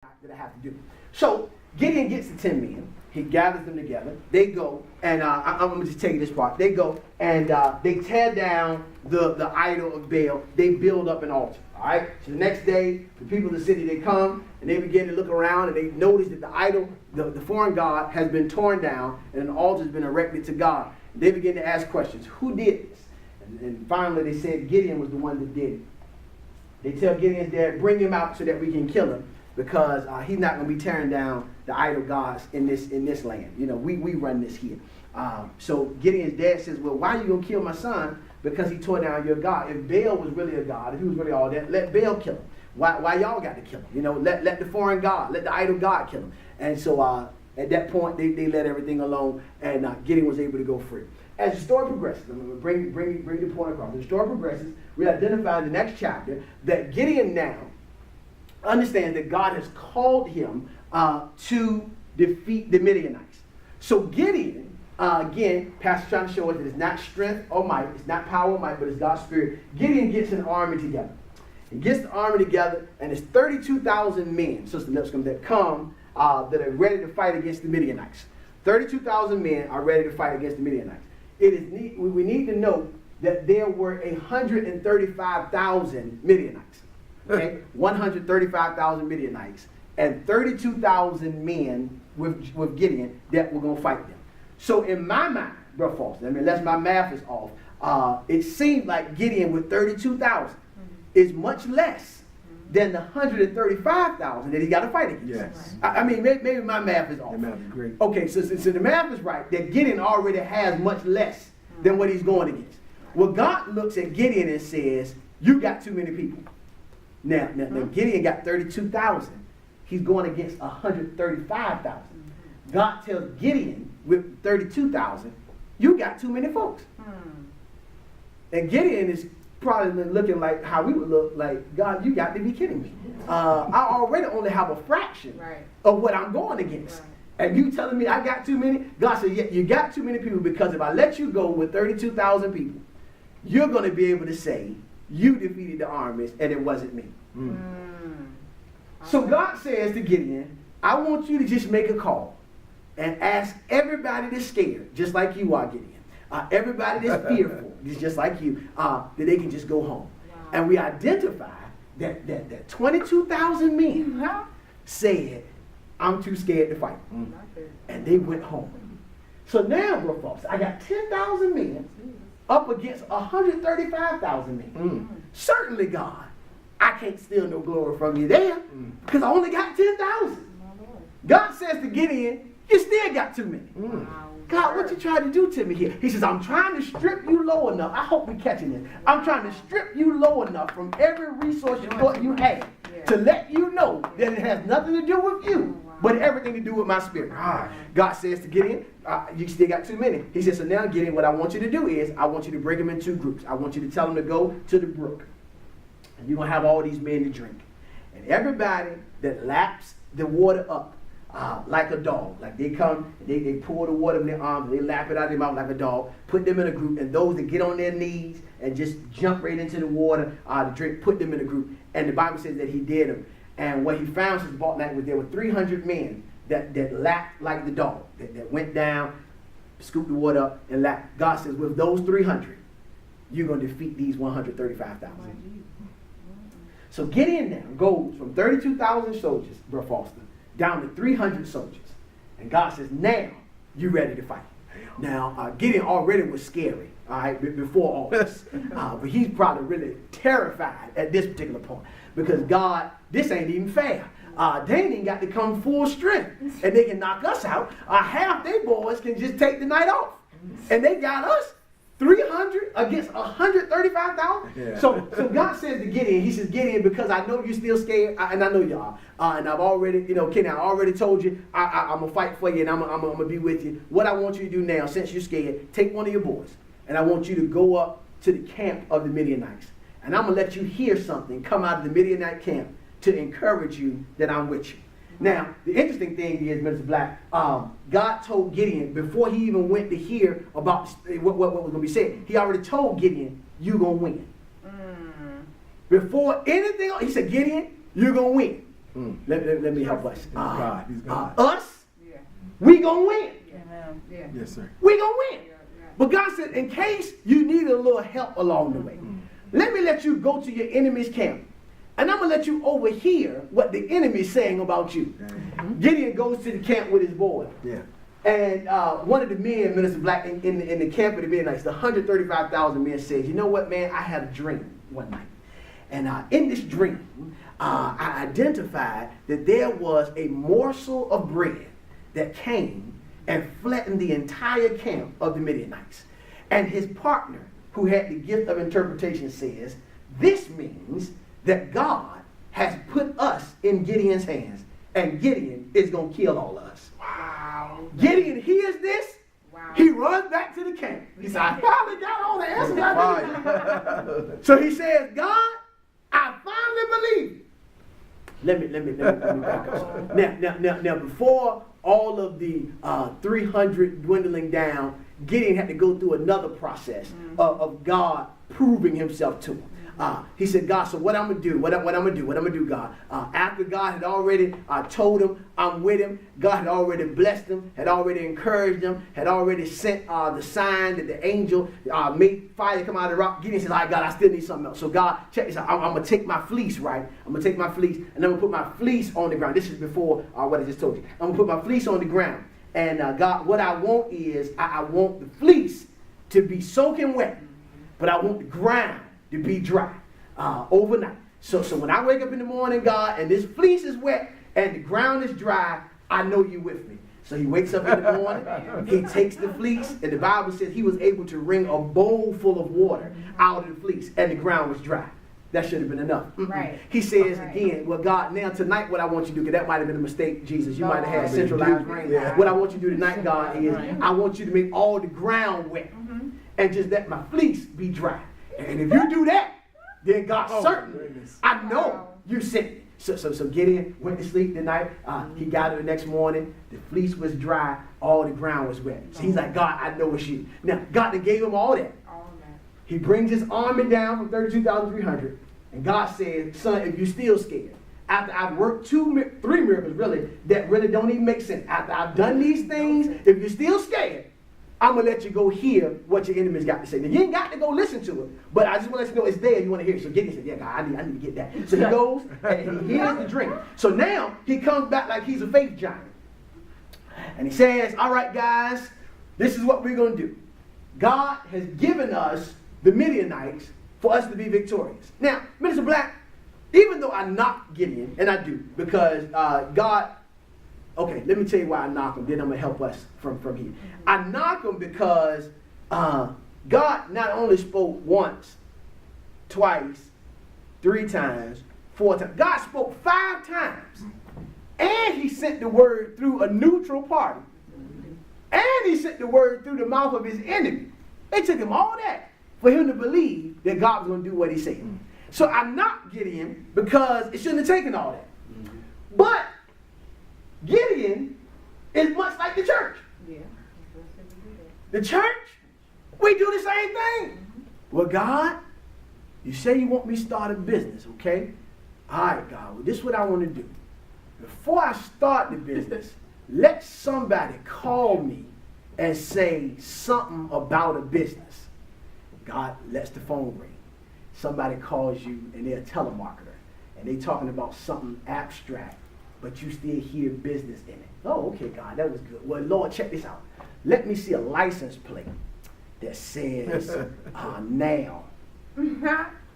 that I have to do. So Gideon gets the 10 men. He gathers them together. They go, and I'm going to just tell you this part. They go, and they tear down the idol of Baal. They build up an altar. All right? So the next day, the people of the city, they come, and they begin to look around, and they notice that the idol, the foreign god, has been torn down, and an altar has been erected to God. And they begin to ask questions. Who did this? And finally, they said Gideon was the one that did it. They tell Gideon's dad, bring him out so that we can kill him, because he's not going to be tearing down the idol gods in this land. You know, we run this here. So Gideon's dad says, well, why are you going to kill my son? Because he tore down your God. If Baal was really a god, if he was really all that, let Baal kill him. Why y'all got to kill him? You know, let the foreign god, let the idol god kill him. And so at that point, they let everything alone, and Gideon was able to go free. As the story progresses, I'm going to bring the point across. As the story progresses, we identify in the next chapter that Gideon now understands that God has called him to defeat the Midianites. So Gideon, again, Pastor trying to show us that it's not strength or might, it's not power or might, but it's God's Spirit. Gideon gets an army together. He gets the army together, and it's 32,000 men, Sister Lipscomb, that come that are ready to fight against the Midianites. 32,000 men are ready to fight against the Midianites. We need to note that there were 135,000 Midianites. Okay? 135,000 Midianites and 32,000 men with Gideon that were going to fight them. So in my mind, Brother Foster, unless my math is off, it seems like Gideon with 32,000 is much less than the 135,000 that he got to fight against. Yes. I mean, maybe my math is off. The math is great. Okay, so the math is right, that Gideon already has much less than what he's going against. Well, God looks at Gideon and says, you got too many people. Now Gideon got 32,000. He's going against 135,000. God tells Gideon with 32,000, you got too many folks. And Gideon is probably looking like how we would look like, God, you got to be kidding me. I already only have a fraction of what I'm going against. And you telling me I got too many? God said, yeah, you got too many people, because if I let you go with 32,000 people, you're going to be able to say, you defeated the armies and it wasn't me. So God says to Gideon, I want you to just make a call and ask everybody that's scared, just like you are, Gideon. Everybody that's fearful, just like you, that they can just go home. Wow. And we identify that 22,000 men said, I'm too scared to fight. And they went home. So now, bro, folks, I got 10,000 men up against 135,000 men. Certainly, God, I can't steal no glory from you there, because I only got 10,000. God says to Gideon, you still got too many. God, what you trying to do to me here? He says, I'm trying to strip you low enough. I hope we're catching this. I'm trying to strip you low enough from every resource you thought you had to let you know that it has nothing to do with you, but everything to do with my spirit. God says to Gideon, you still got too many. He says, so now Gideon, what I want you to do is, I want you to break them in two groups. I want you to tell them to go to the brook. And you're going to have all these men to drink. And everybody that laps the water up, like a dog, like they come, they pour the water in their arms, they lap it out of their mouth like a dog, put them in a group, and those that get on their knees and just jump right into the water to drink, put them in a group. And the Bible says that he did them. And what he found since bought that was there were 300 men that lapped like the dog, that went down, scooped the water up, and lapped. God says, with those 300, you're going to defeat these 135,000. So Gideon now goes from 32,000 soldiers, Brother Foster, down to 300 soldiers. And God says, now you're ready to fight. Now, Gideon already was scary, all right, before all this. But he's probably really terrified at this particular point, because God, this ain't even fair. They ain't even got to come full strength, and they can knock us out. Half they boys can just take the night off. And they got us 300 against 135,000. Yeah. So God says to Gideon, he says, Gideon, because I know you're still scared, and I know you are, and I've already, Kenny, I already told you, I'm going to fight for you, and I'm going to be with you. What I want you to do now, since you're scared, take one of your boys, and I want you to go up to the camp of the Midianites. And I'm going to let you hear something come out of the Midianite camp to encourage you that I'm with you. Now, the interesting thing is, Mr. Black, God told Gideon, before he even went to hear about what was going to be said, he already told Gideon, you're going to win. Before anything else, he said, Gideon, you're going to win. Let me help us. He's God. He's God. Us, we gonna win. Yeah. Yes, sir. We gonna win. But God said, in case you need a little help along the way, let me let you go to your enemy's camp. And I'm going to let you overhear what the enemy is saying about you. Gideon goes to the camp with his boy. Yeah. And one of the men, Minister Black, in the camp of the Midianites, the 135,000 men says, you know what, man, I had a dream one night. And in this dream, I identified that there was a morsel of bread that came and flattened the entire camp of the Midianites. And his partner, who had the gift of interpretation, says, this means that God has put us in Gideon's hands, and Gideon is going to kill all of us. Wow. Gideon hears this. Wow. He runs back to the camp. He said, I finally got all the answers. So he says, God, I finally believe. Let me back up. Now, before all of the 300 dwindling down, Gideon had to go through another process of God proving himself to him. He said, God, so what I'm going to do, what I'm going to do, God. After God had already told him I'm with him, God had already blessed him, had already encouraged him, had already sent the sign that the angel made fire come out of the rock. Gideon says, all right, God, I still need something else. So God, check this out. I'm going to take my fleece, right? I'm going to take my fleece, and I'm going to put my fleece on the ground. This is before what I just told you. I'm going to put my fleece on the ground. And God, what I want is, I want the fleece to be soaking wet, but I want the ground to be dry overnight. So when I wake up in the morning, God, and this fleece is wet and the ground is dry, I know you're with me. So he wakes up in the morning, he takes the fleece, and the Bible says he was able to wring a bowl full of water out of the fleece, and the ground was dry. That should have been enough. Right. He says again, well, God, now tonight what I want you to do, because that might have been a mistake, Jesus. You might have had centralized rain. Yeah. What I want you to do tonight, God, is I want you to make all the ground wet and just let my fleece be dry. And if you do that, then God certainly, I know you sent me. So Gideon went to sleep the night. He got up the next morning. The fleece was dry. All the ground was wet. So he's like, God, I know it's you. Now, God gave him all that. He brings his army down from 32,300. And God said, son, if you're still scared, after I've worked three miracles, that really don't even make sense. After I've done these things, if you're still scared, I'm going to let you go hear what your enemy's got to say. Now, you ain't got to go listen to it, but I just want to let you know it's there. You want to hear it. So Gideon said, yeah, God, I need to get that. So he goes and he hears the dream. So now he comes back like he's a faith giant. And he says, all right, guys, this is what we're going to do. God has given us the Midianites for us to be victorious. Now, Minister Black, even though I knock Gideon, and I do, because God, okay, let me tell you why I knock him, then I'm going to help us from here. I knock him because God not only spoke once, twice, 3 times, 4 times. God spoke 5 times. And he sent the word through a neutral party. And he sent the word through the mouth of his enemy. It took him all that for him to believe that God was going to do what he said. So I knocked Gideon because it shouldn't have taken all that. But Gideon is much like the church. Yeah. The church, we do the same thing. Well, God, you say you want me to start a business, okay? All right, God, well, this is what I want to do. Before I start the business, let somebody call me and say something about a business. God lets the phone ring. Somebody calls you and they're a telemarketer and they're talking about something abstract, but you still hear business in it. Oh, okay, God, that was good. Well, Lord, check this out. Let me see a license plate that says now.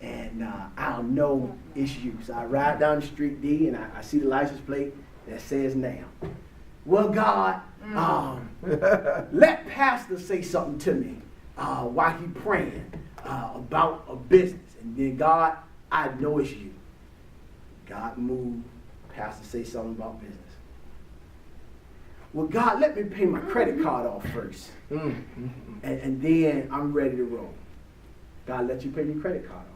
And I'll know it's you. So I ride down the street D and I see the license plate that says now. Well, God, let Pastor say something to me while he praying about a business. And then, God, I know it's you. God moved. Pastor say something about business. Well, God, let me pay my credit card off first. And then I'm ready to roll. God, let you pay your credit card off.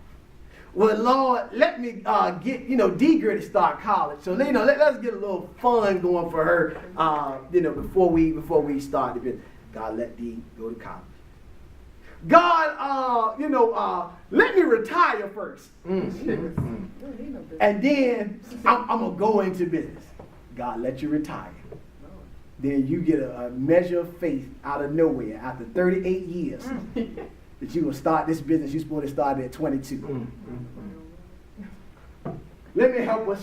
Well, Lord, let me get, D-Girl to start college. So, let's get a little fun going for her, before we start the business. God, let D go to college. God, let me retire first. And then I'm going to go into business. God let you retire. Then you get a measure of faith out of nowhere after 38 years that you're going to start this business you're supposed to start at 22. Let me help us.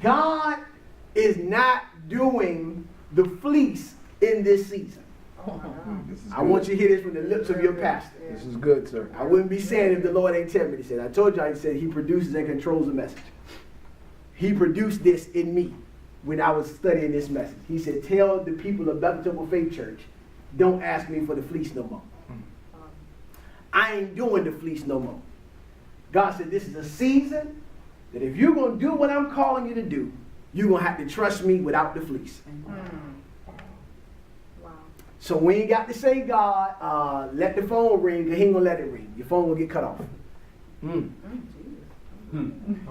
God is not doing the fleece in this season. I want you to hear this from the lips of your pastor. This is good, sir. I wouldn't be saying if the Lord ain't telling me to say it. I told y'all, he said he produces and controls the message. He produced this in me when I was studying this message. He said, tell the people of Bethel Temple Faith Church, don't ask me for the fleece no more. I ain't doing the fleece no more. God said, this is a season that if you're going to do what I'm calling you to do, you're going to have to trust me without the fleece. So when you got to say, God, let the phone ring, because he ain't going to let it ring. Your phone will get cut off. How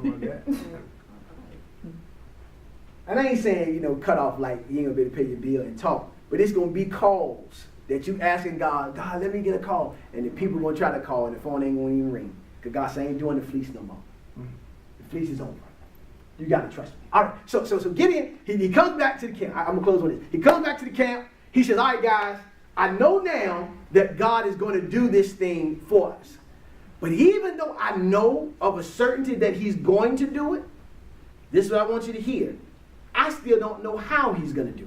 about that? And I ain't saying, cut off like you ain't going to be able to pay your bill and talk. But it's going to be calls that you asking God, God, let me get a call. And the people going to try to call and the phone ain't going to even ring. Because God said, I ain't doing the fleece no more. The fleece is over. You got to trust me. All right. So Gideon, he comes back to the camp. I'm going to close on this. He comes back to the camp. He says, all right, guys, I know now that God is going to do this thing for us. But even though I know of a certainty that he's going to do it, this is what I want you to hear. I still don't know how he's going to do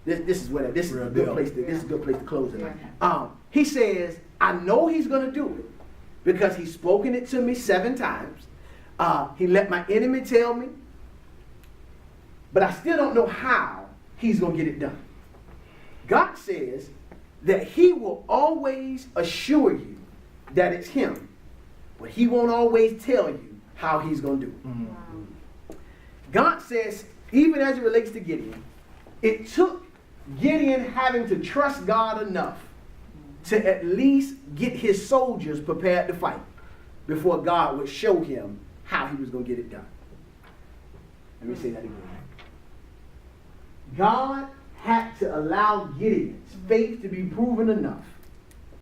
it. This is a good place to close it. He says, I know he's going to do it because he's spoken it to me 7 times. He let my enemy tell me. But I still don't know how he's going to get it done. God says that he will always assure you that it's him, but he won't always tell you how he's going to do it. God says, even as it relates to Gideon, it took Gideon having to trust God enough to at least get his soldiers prepared to fight before God would show him how he was going to get it done. Let me say that again. God had to allow Gideon's faith to be proven enough